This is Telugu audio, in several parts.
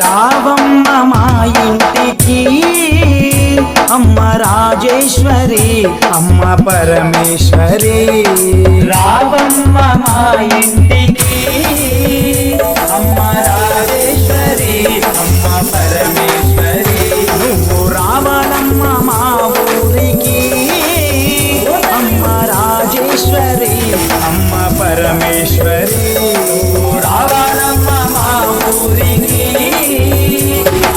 రావమ్మ మా ఇంటికి అమ్మ రాజేశ్వరి అమ్మ పరమేశ్వరి రావమ్మ మా ఇంటికి అమ్మ రాజేశ్వరి అమ్మ పరమేశ్వరి నువ్వు రావాలమ్మ మా ఊరికి అమ్మ రాజేశ్వరి అమ్మ పరమేశ్వరి రావాలమ్మ మా ఊరికి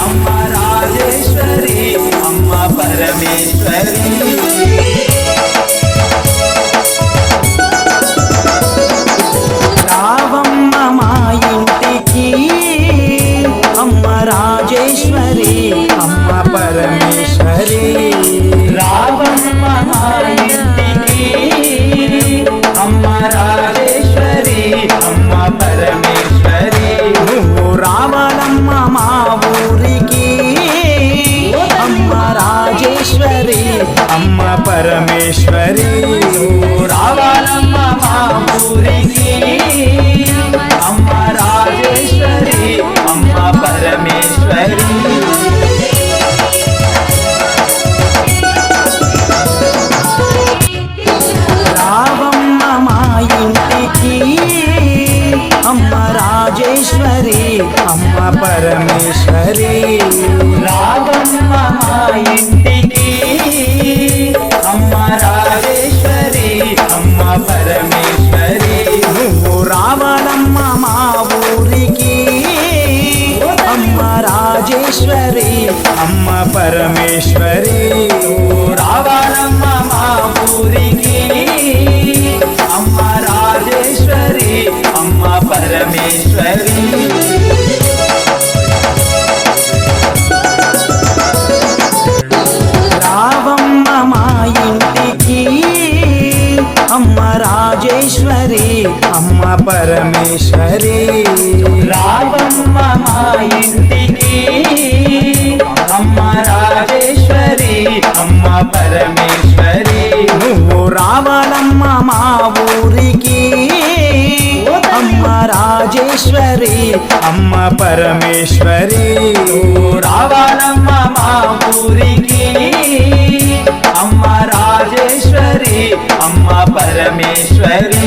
అమ్మ రాజేశ్వరి అమ్మ పరమేశ్వరి రావమ్మ మా ఇంటికి అమ్మ రాజేశ్వరి అమ్మ పరమేశ్వరి రావమ్మ మా ఇంటికి అమ్మ రాజేశ్వరి అమ్మ పరమేశ్వరి నువ్వు రావాలమ్మ మా ఊరికి అమ్మ రాజేశ్వరి అమ్మ పరమేశ్వరి రావాలమ్మ మా ఊరికి అమ్మ రాజేశ్వరి అమ్మ పరమేశ్వరి రావమ్మ మా ఇంటికి అమ్మ రాజేశ్వరి అమ్మ పరమేశ్వరి రావమ్మ మా ఇంటికి అమ్మ రాజేశ్వరి అమ్మ పరమేశ్వరి నువ్వు రావాలమ్మ మా ఊరికి అమ్మ రాజేశ్వరి అమ్మ పరమేశ్వరి రావాలమ్మ మా ఊరికి అమ్మ రాజేశ్వరి అమ్మ పరమేశ్వరి రావమ్మ మా ఇంటికి అమ్మ రాజేశ్వరి అమ్మ పరమేశ్వరి రావమ్మ మా ఇంటికి అమ్మ రాజేశ్వరి అమ్మ పరమేశ్వరి నువ్వు రావాలమ్మ మా ఊరికి అమ్మ రాజేశ్వరి అమ్మ పరమేశ్వరి రావాలమ్మ మా ఊరికి అమ్మ రాజేశ్వరి అమ్మ పరమేశ్వరి